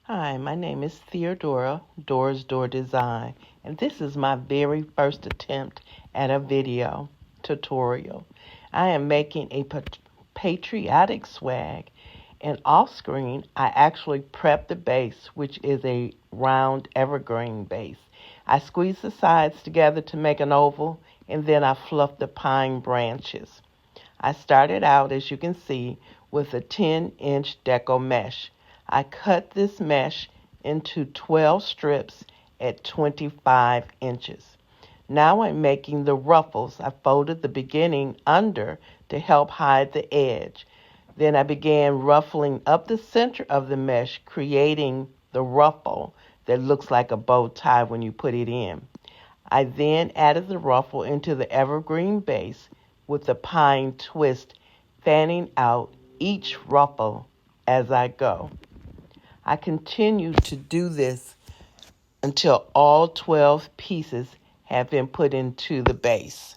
Hi, my name is Theodora, Doors Door Design, and this is my very first attempt at a video tutorial. I am making a patriotic swag, and off screen I actually prep the base, which is a round evergreen base. I squeeze the sides together to make an oval, and then I fluff the pine branches. I started out, as you can see, with a 10-inch deco mesh. I cut this mesh into 12 strips at 25 inches. Now I'm making the ruffles. I folded the beginning under to help hide the edge. Then I began ruffling up the center of the mesh, creating the ruffle that looks like a bow tie when you put it in. I then added the ruffle into the evergreen base with the pine twist, fanning out each ruffle as I go. I continue to do this until all 12 pieces have been put into the base.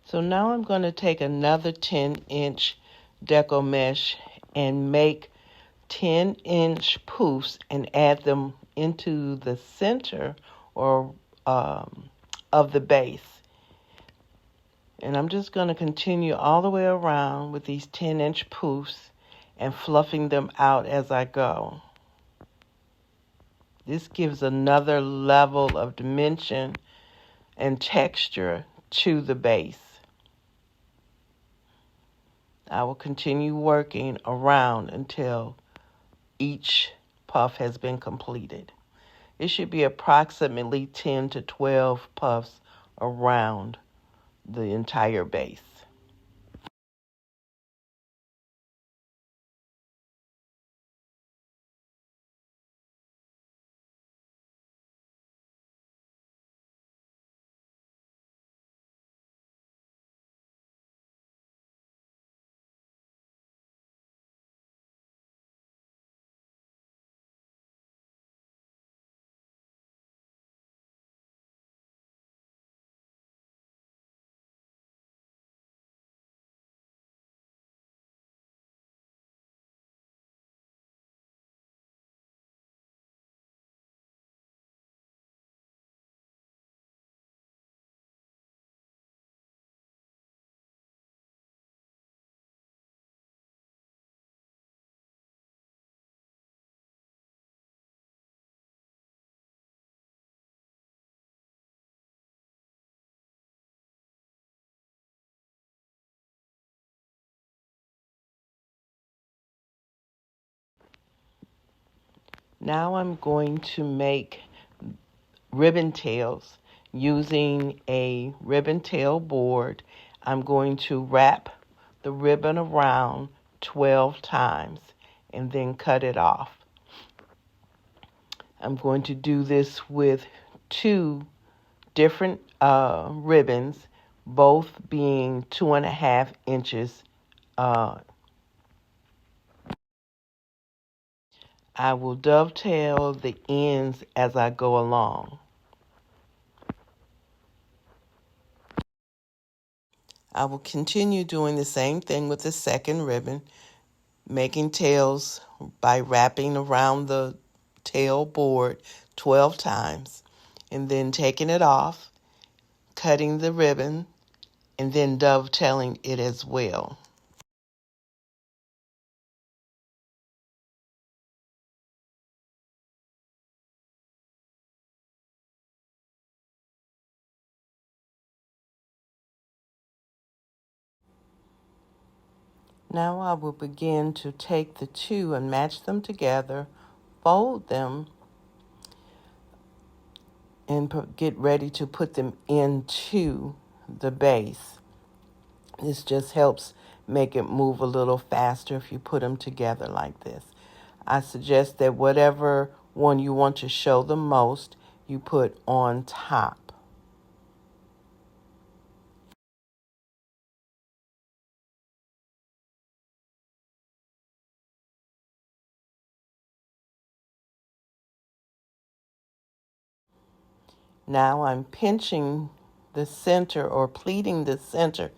So now I'm going to take another 10-inch deco mesh and make 10-inch poofs and add them into the center or of the base. And I'm just going to continue all the way around with these 10-inch poofs and fluffing them out as I go. This gives another level of dimension and texture to the base. I will continue working around until each puff has been completed. It should be approximately 10 to 12 puffs around the entire base. Now I'm going to make ribbon tails using a ribbon tail board. I'm going to wrap the ribbon around 12 times and then cut it off. I'm going to do this with two different ribbons, both being 2.5 inches. I will dovetail the ends as I go along. I will continue doing the same thing with the second ribbon, making tails by wrapping around the tail board 12 times and then taking it off, cutting the ribbon, and then dovetailing it as well. Now I will begin to take the two and match them together, fold them, and get ready to put them into the base. This just helps make it move a little faster if you put them together like this. I suggest that whatever one you want to show the most, you put on top. Now I'm pinching the center or pleating the center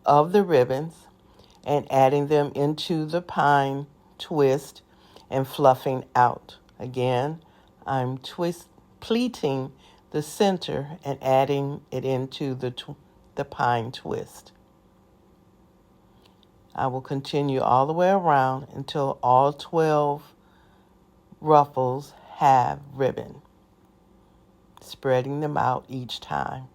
of the ribbons and adding them into the pine twist and fluffing out. Again, I'm pleating the center and adding it into the pine twist. I will continue all the way around until all 12 ruffles have ribbon, spreading them out each time.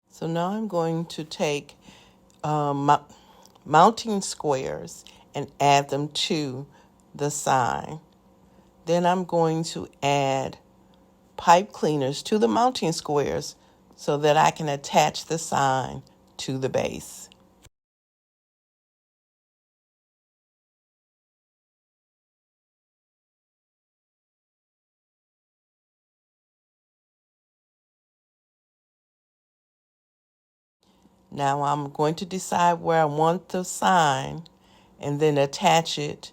So now I'm going to take mounting squares and add them to the sign. Then I'm going to add pipe cleaners to the mounting squares so that I can attach the sign to the base. Now I'm going to decide where I want the sign and then attach it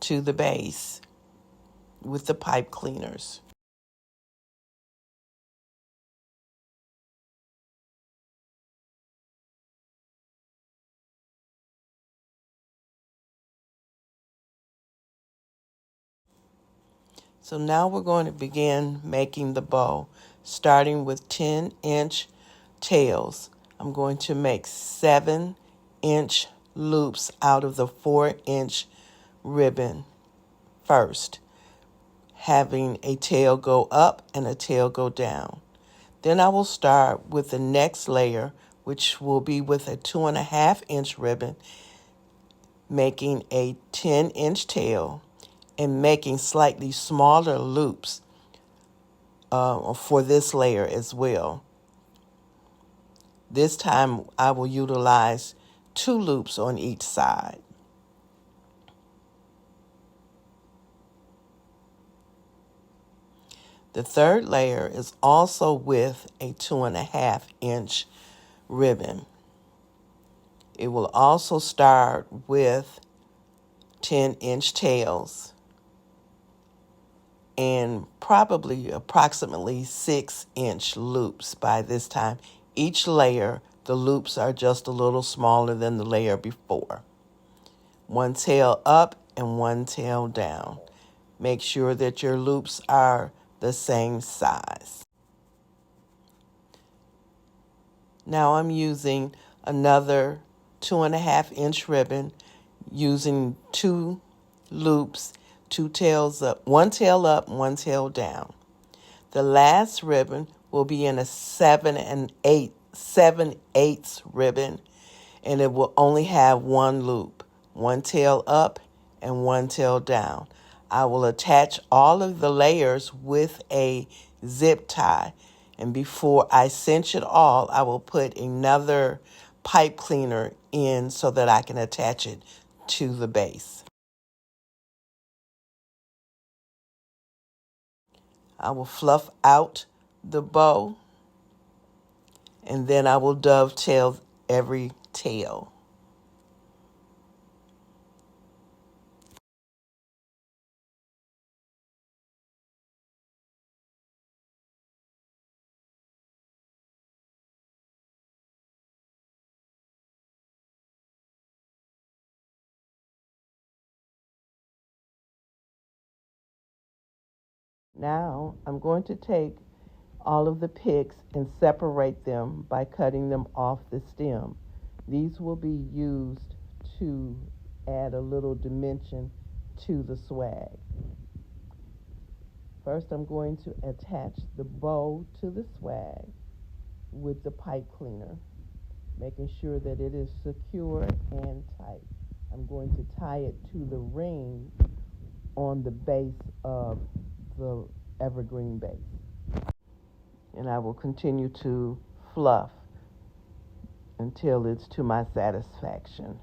to the base with the pipe cleaners. So now we're going to begin making the bow, starting with 10-inch tails. I'm going to make 7-inch loops out of the 4-inch ribbon first, having a tail go up and a tail go down. Then I will start with the next layer, which will be with a 2.5-inch ribbon, making a 10-inch tail and making slightly smaller loops for this layer as well. This time I will utilize 2 loops on each side. The third layer is also with a 2.5-inch ribbon. It will also start with 10-inch tails and probably approximately 6-inch loops by this time. Each layer, the loops are just a little smaller than the layer before. One tail up and one tail down. Make sure that your loops are the same size. Now I'm using another 2.5-inch ribbon, using 2 loops, 2 tails up, one tail up, one tail down. The last ribbon will be in a 7/8 ribbon, and it will only have 1 loop, 1 tail up and 1 tail down. I will attach all of the layers with a zip tie, and before I cinch it all, I will put another pipe cleaner in so that I can attach it to the base. I will fluff out the bow, and then I will dovetail every tail. Now I'm going to take all of the picks and separate them by cutting them off the stem. These will be used to add a little dimension to the swag. First, I'm going to attach the bow to the swag with the pipe cleaner, making sure that it is secure and tight. I'm going to tie it to the ring on the base of the evergreen base. And I will continue to fluff until it's to my satisfaction.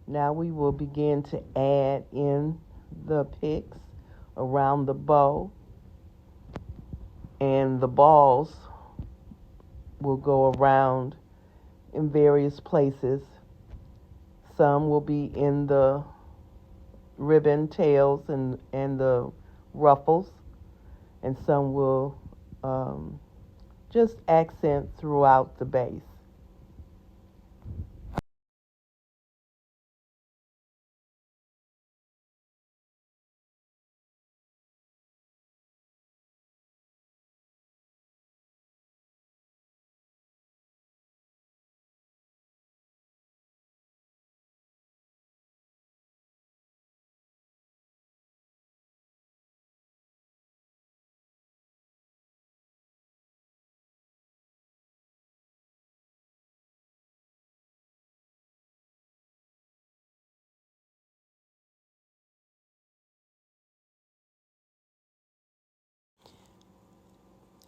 Now we will begin to add in the picks around the bow, and the balls will go around in various places. Some will be in the ribbon tails and the ruffles, and some will just accent throughout the base.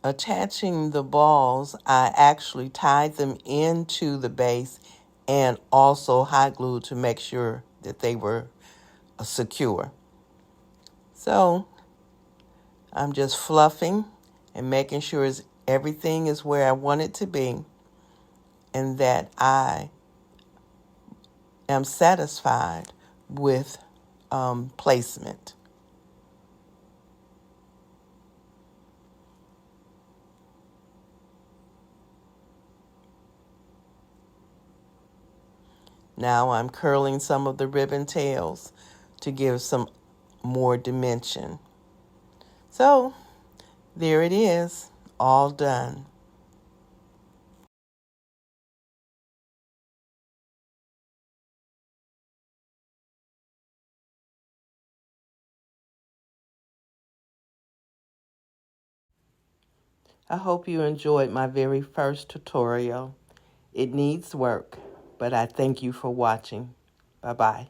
Attaching the balls, I actually tied them into the base and also hot glued to make sure that they were secure. So I'm just fluffing and making sure everything is where I want it to be and that I am satisfied with placement. Now I'm curling some of the ribbon tails to give some more dimension. So there it is, all done. I hope you enjoyed my very first tutorial. It needs work, but I thank you for watching. Bye-bye.